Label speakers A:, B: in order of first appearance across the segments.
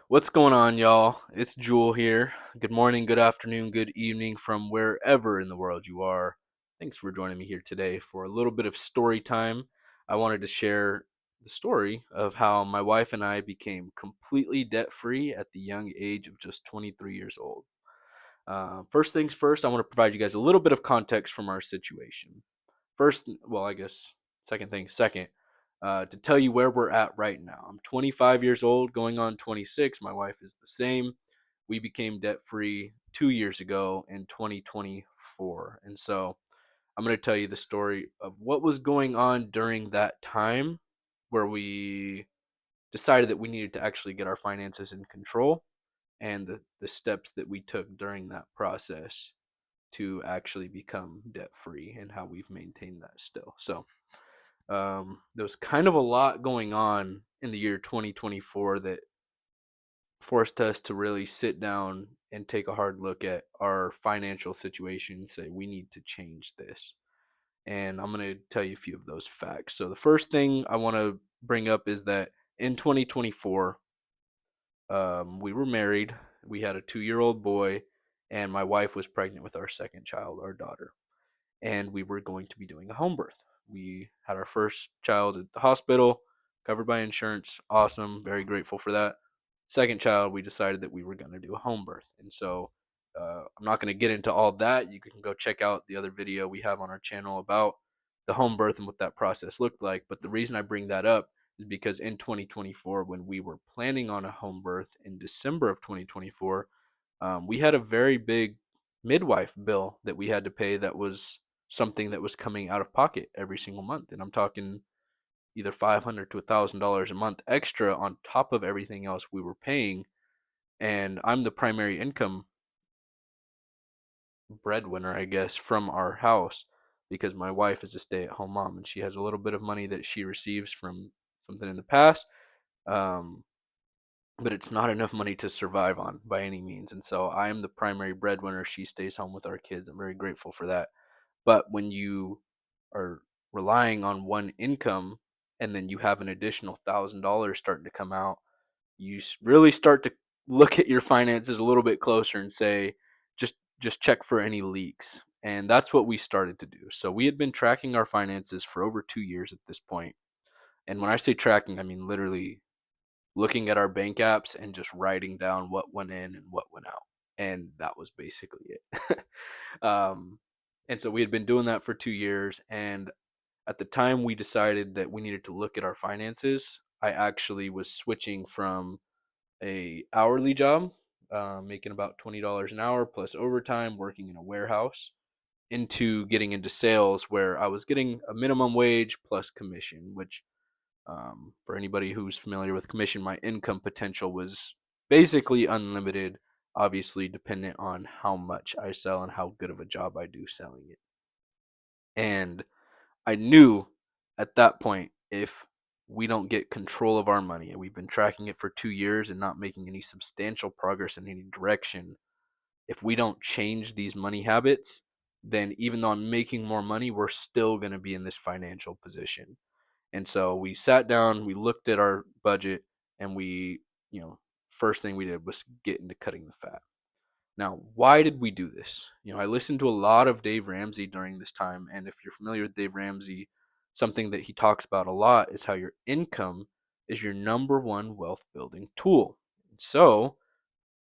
A: What's going on, y'all? It's Jewel here. Good morning, good afternoon, good evening from wherever in the world you are. Thanks for joining me here today for a little bit of story time. I wanted to share the story of how my wife and I became completely debt free at the young age of just 23 years old. First things first, I want to provide you guys a little bit of context from our situation. First, well, I guess second thing, second, to tell you where we're at right now. I'm 25 years old, going on 26. My wife is the same. We became debt free 2 years ago in 2024. And so I'm going to tell you the story of what was going on during that time where we decided that we needed to actually get our finances in control and the steps that we took during that process to actually become debt free and how we've maintained that still. So there was kind of a lot going on in the year 2024 that forced us to really sit down and take a hard look at our financial situation and say, we need to change this. And I'm going to tell you a few of those facts. So, the first thing I want to bring up is that in 2024, we were married. We had a 2-year-old boy, and my wife was pregnant with our second child, our daughter. And we were going to be doing a home birth. We had our first child at the hospital, covered by insurance. Awesome. Very grateful for that. Second child, we decided that we were going to do a home birth. And so I'm not going to get into all that. You can go check out the other video we have on our channel about the home birth and what that process looked like. But the reason I bring that up is because in 2024, when we were planning on a home birth in December of 2024, we had a very big midwife bill that we had to pay that was something that was coming out of pocket every single month. And I'm talking either $500 to $1,000 a month extra on top of everything else we were paying. And I'm the primary income breadwinner, I guess, from our house because my wife is a stay at home mom and she has a little bit of money that she receives from something in the past. Um, but it's not enough money to survive on by any means. And so I am the primary breadwinner. She stays home with our kids. I'm very grateful for that. But when you are relying on one income and then you have an additional $1,000 starting to come out, you really start to look at your finances a little bit closer and say, just check for any leaks. And that's what we started to do. So we had been tracking our finances for over 2 years at this point. And when I say tracking, I mean literally looking at our bank apps and just writing down what went in and what went out. And that was basically it. um, and so we had been doing that for 2 years. And at the time we decided that we needed to look at our finances, I actually was switching from a hourly job, making about $20 an hour plus overtime, working in a warehouse, into getting into sales where I was getting a minimum wage plus commission, which for anybody who's familiar with commission, my income potential was basically unlimited, obviously dependent on how much I sell and how good of a job I do selling it. And I knew at that point, if we don't get control of our money, and we've been tracking it for 2 years and not making any substantial progress in any direction, if we don't change these money habits, then even though I'm making more money, we're still going to be in this financial position. And so we sat down, we looked at our budget, and first thing we did was get into cutting the fat. Now, why did we do this? I listened to a lot of Dave Ramsey during this time, and if you're familiar with Dave Ramsey, something that he talks about a lot is how your income is your number one wealth building tool. So,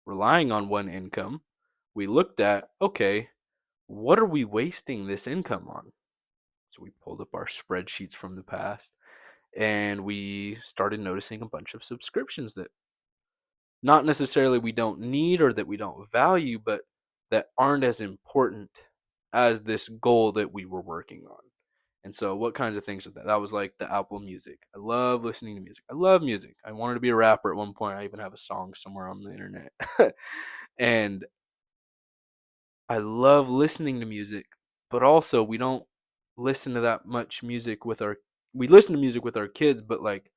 A: relying on one income, we looked at, okay, what are we wasting this income on? So we pulled up our spreadsheets from the past and we started noticing a bunch of subscriptions that not necessarily we don't need or that we don't value, but that aren't as important as this goal that we were working on. And so, what kinds of things are that? That was like the Apple Music. I love listening to music. I love music. I wanted to be a rapper at one point. I even have a song somewhere on the internet. And I love listening to music, but also we don't listen to that much music with our we listen to music with our kids, but like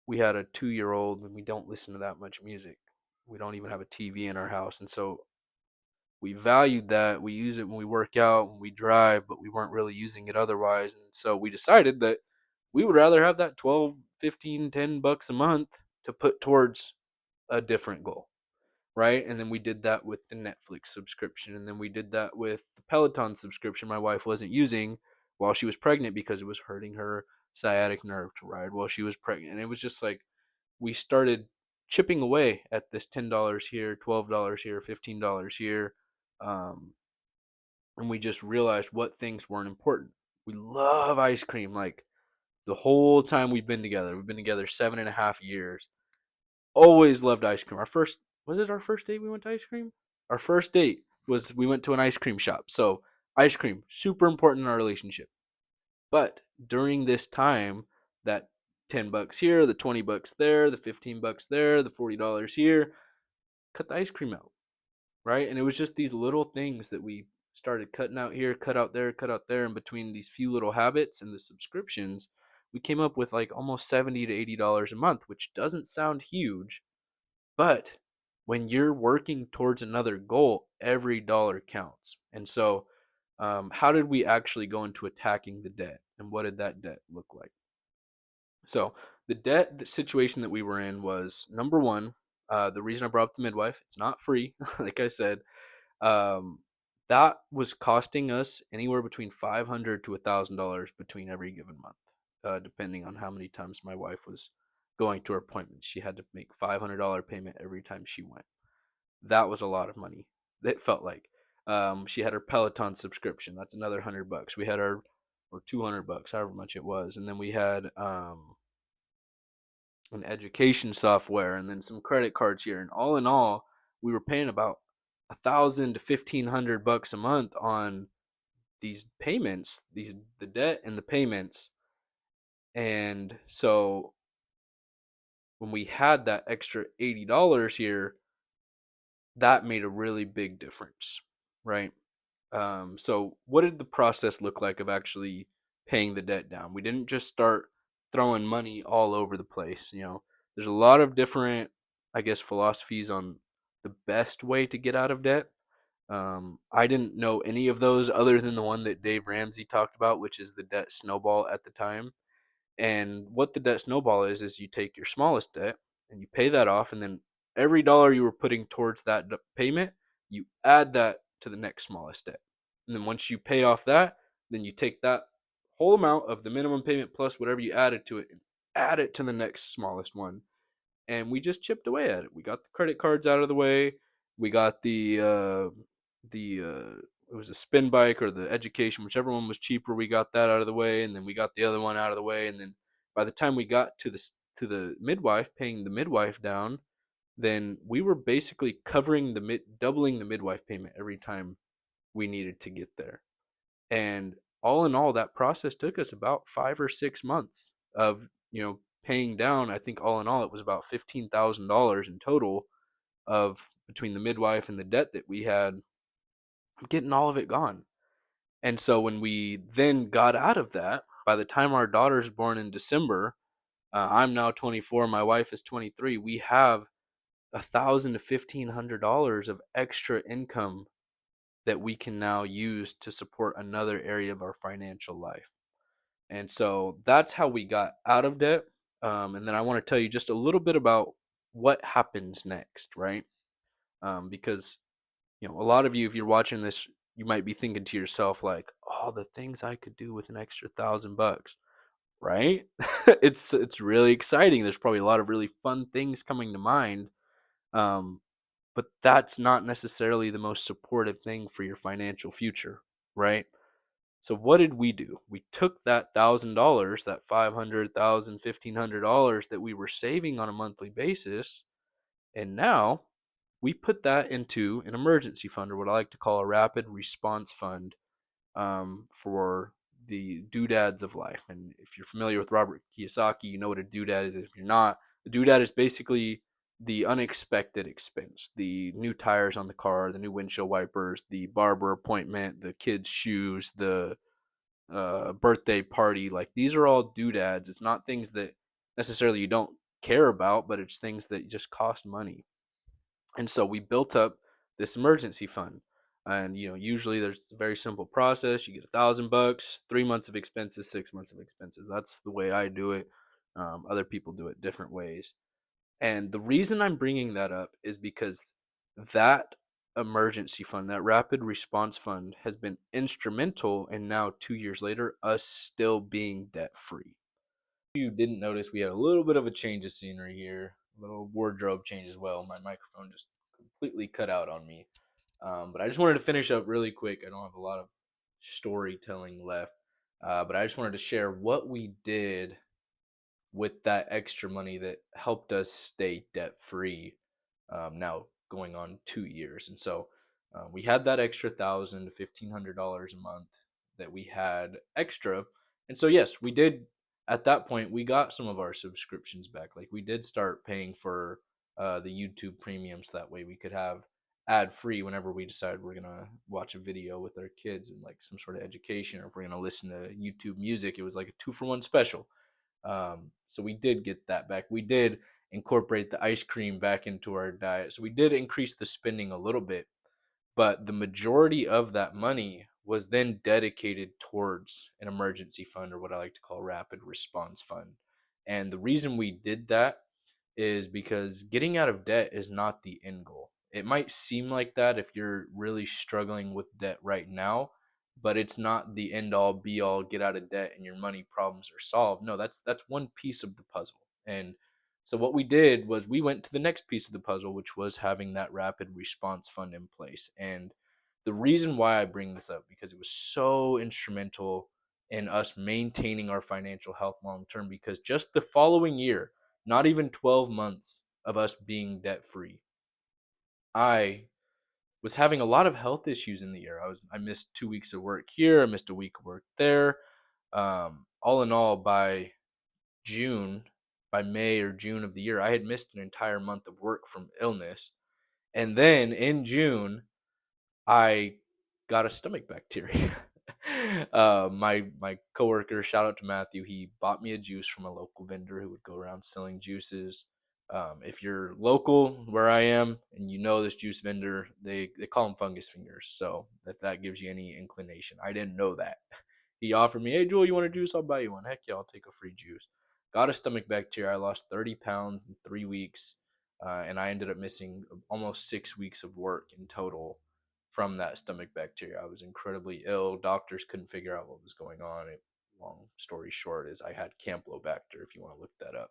A: we had a 2-year old and we don't listen to that much music. We don't even have a TV in our house. And so we valued that. We use it when we work out, when we drive, but we weren't really using it otherwise. And so we decided that we would rather have that 12, 15, $10 a month to put towards a different goal, right? And then we did that with the Netflix subscription, and then we did that with the Peloton subscription my wife wasn't using while she was pregnant because it was hurting her sciatic nerve to ride while she was pregnant. And it was just like we started chipping away at this $10 here, $12 here, $15 here. Um, and we just realized what things weren't important. We love ice cream. Like the whole time we've been together 7.5 years. Always loved ice cream. Our first Was it our first date we went to ice cream? Our first date was we went to an ice cream shop. So ice cream, super important in our relationship. But during this time, that $10 here, the $20 there, the $15 there, the $40 here, cut the ice cream out, right? And it was just these little things that we started cutting out here, cut out there, and between these few little habits and the subscriptions, we came up with like almost $70 to $80 a month, which doesn't sound huge, but when you're working towards another goal, every dollar counts. And so, how did we actually go into attacking the debt, and what did that debt look like? So, the situation that we were in was number one. The reason I brought up the midwife, it's not free, like I said. Um, that was costing us anywhere between $500 to $1,000 between every given month, depending on how many times my wife was going to her appointments. She had to make $500 payment every time she went. That was a lot of money. It felt like. She had her Peloton subscription. That's another $100. We had our or $200, however much it was, and then we had an education software, and then some credit cards here. And all in all, we were paying about 1,000 to $1,500 a month on these payments, the debt and the payments. And so when we had that extra $80 here, that made a really big difference, right? So what did the process look like of actually paying the debt down? We didn't just start throwing money all over the place. There's a lot of different, I guess, philosophies on the best way to get out of debt. I didn't know any of those other than the one that Dave Ramsey talked about, which is the debt snowball at the time. And what the debt snowball is you take your smallest debt and you pay that off, and then every dollar you were putting towards that payment, you add that to the next smallest debt. And then once you pay off that, then you take that whole amount of the minimum payment plus whatever you added to it and add it to the next smallest one. And we just chipped away at it. We got the credit cards out of the way. We got the it was a spin bike or the education, whichever one was cheaper. We got that out of the way, and then we got the other one out of the way. And then by the time we got to the midwife, paying the midwife down, then we were basically covering doubling the midwife payment every time we needed to get there. And all in all, that process took us about 5 or 6 months of paying down. I think all in all, it was about $15,000 in total of between the midwife and the debt that we had, getting all of it gone. And so when we then got out of that, by the time our daughter's born in December, I'm now 24, my wife is 23. We have $1,000 to $1,500 of extra income that we can now use to support another area of our financial life. And so that's how we got out of debt. And then I want to tell you just a little bit about what happens next, right? Because a lot of you, if you're watching this, you might be thinking to yourself like, "Oh, the things I could do with an extra $1,000." Right? It's really exciting. There's probably a lot of really fun things coming to mind. Um, but that's not necessarily the most supportive thing for your financial future, right? So what did we do? We took that $1,000, that 500,000, $1,500 that we were saving on a monthly basis, and now we put that into an emergency fund, or what I like to call a rapid response fund, for the doodads of life. And if you're familiar with Robert Kiyosaki, you know what a doodad is. If you're not, a doodad is basically the unexpected expense, the new tires on the car, the new windshield wipers, the barber appointment, the kids' shoes, the birthday party. Like these are all doodads. It's not things that necessarily you don't care about, but it's things that just cost money. And so we built up this emergency fund. And usually there's a very simple process. You get $1,000, 3 months of expenses, 6 months of expenses. That's the way I do it. Other people do it different ways. And the reason I'm bringing that up is because that emergency fund, that rapid response fund, has been instrumental in now 2 years later, us still being debt free. You didn't notice we had a little bit of a change of scenery here, a little wardrobe change as well. My microphone just completely cut out on me. But I just wanted to finish up really quick. I don't have a lot of storytelling left, but I just wanted to share what we did with that extra money that helped us stay debt free, now going on 2 years. And so we had that extra $1,000 to $1,500 a month that we had extra. And so, yes, we did at that point, we got some of our subscriptions back. Like we did start paying for the YouTube premiums. That way we could have ad free whenever we decide we're going to watch a video with our kids and like some sort of education, or if we're going to listen to YouTube music. It was like a 2-for-1 special. So we did get that back. We did incorporate the ice cream back into our diet. So we did increase the spending a little bit, but the majority of that money was then dedicated towards an emergency fund, or what I like to call rapid response fund. And the reason we did that is because getting out of debt is not the end goal. It might seem like that if you're really struggling with debt right now, but it's not the end all be all, get out of debt and your money problems are solved. No, that's one piece of the puzzle. And so what we did was we went to the next piece of the puzzle, which was having that rapid response fund in place. And the reason why I bring this up, because it was so instrumental in us maintaining our financial health long term, because just the following year, not even 12 months of us being debt free, I was having a lot of health issues in the year. I missed 2 weeks of work here, I missed a week of work there. All in all, June, by May or June of the year, I had missed an entire month of work from illness. And then in June, I got a stomach bacteria. My coworker, shout out to Matthew, he bought me a juice from a local vendor who would go around selling juices. If you're local where I am and you know this juice vendor, they call him fungus fingers. So if that gives you any inclination, I didn't know that. He offered me, hey Joel, you want a juice? I'll buy you one. Heck yeah, I'll take a free juice. Got a stomach bacteria. I lost 30 pounds in 3 weeks, and I ended up missing almost 6 weeks of work in total from that stomach bacteria. I was incredibly ill. Doctors couldn't figure out what was going on. Long story short is I had Campylobacter, if you want to look that up.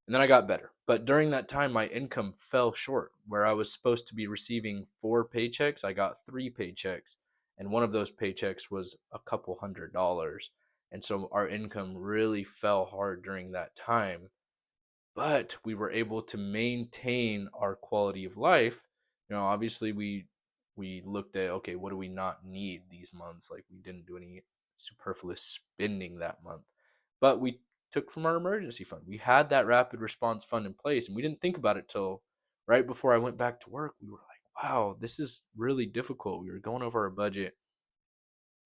A: And then I got better. But during that time, my income fell short. Where I was supposed to be receiving 4 paychecks, I got 3 paychecks. And one of those paychecks was a couple $100s. And so our income really fell hard during that time, but we were able to maintain our quality of life. Obviously we looked at, okay, what do we not need these months? Like we didn't do any superfluous spending that month, but we took from our emergency fund. We had that rapid response fund in place, and we didn't think about it till right before I went back to work. We were like, wow, this is really difficult. We were going over our budget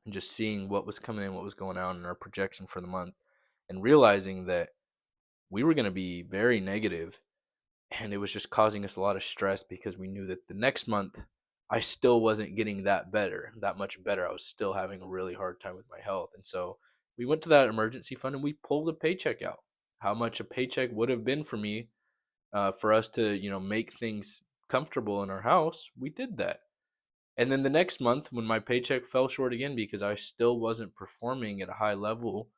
A: and just seeing what was coming in, what was going out, and our projection for the month, and realizing that we were going to be very negative, and it was just causing us a lot of stress because we knew that the next month I still wasn't getting that much better. I was still having a really hard time with my health. And so we went to that emergency fund and we pulled a paycheck out. How much a paycheck would have been for me, for us to, make things comfortable in our house, we did that. And then the next month, when my paycheck fell short again because I still wasn't performing at a high level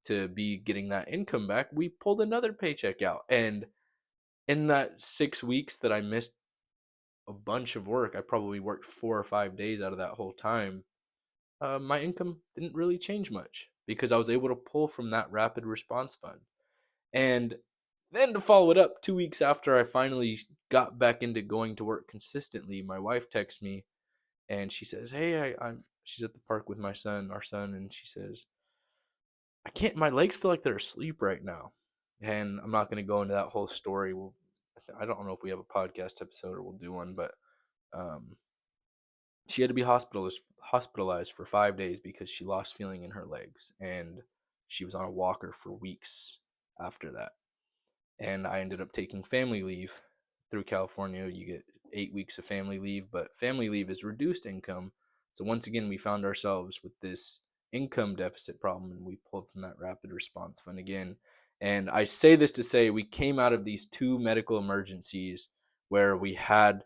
A: to be getting that income back, we pulled another paycheck out. And in that 6 weeks that I missed a bunch of work, I probably worked 4 or 5 days out of that whole time. My income didn't really change much because I was able to pull from that rapid response fund. And then to follow it up, 2 weeks after I finally got back into going to work consistently, my wife texts me and she says, "Hey, she's at the park with our son, and she says, I can't. My legs feel like they're asleep right now." And I'm not going to go into that whole story. I don't know if we have a podcast episode or we'll do one, but um, she had to be hospitalized for 5 days because she lost feeling in her legs, and she was on a walker for weeks after that. And I ended up taking family leave through California. You get 8 weeks of family leave, but family leave is reduced income. So once again, we found ourselves with this income deficit problem, and we pulled from that rapid response fund again. And I say this to say we came out of these two medical emergencies where we had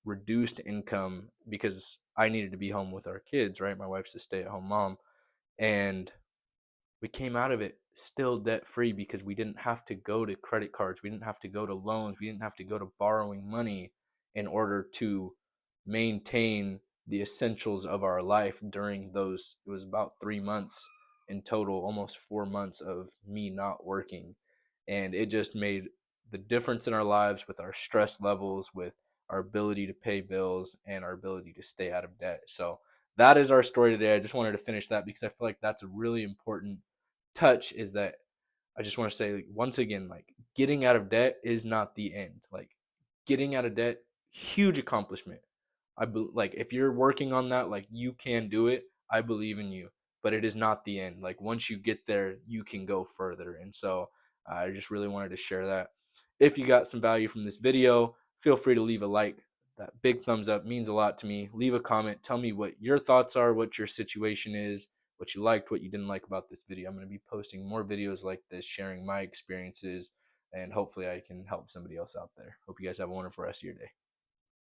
A: reduced income because I needed to be home with our kids, right? My wife's a stay at home mom. And we came out of it still debt free because we didn't have to go to credit cards. We didn't have to go to loans. We didn't have to go to borrowing money in order to maintain the essentials of our life during those. It was about 3 months in total, almost 4 months of me not working. And it just made the difference in our lives with our stress levels, with our ability to pay bills, and our ability to stay out of debt. So that is our story today. I just wanted to finish that because I feel like that's a really important touch, is that I just want to say, like, once again, like, getting out of debt is not the end. Like, getting out of debt, huge accomplishment. Like, if you're working on that, like, you can do it. I believe in you, but it is not the end. Like, once you get there, you can go further. And so I just really wanted to share that. If you got some value from this video, feel free to leave a like. That big thumbs up means a lot to me. Leave a comment. Tell me what your thoughts are, what your situation is, what you liked, what you didn't like about this video. I'm going to be posting more videos like this, sharing my experiences, and hopefully I can help somebody else out there. Hope you guys have a wonderful rest of your day.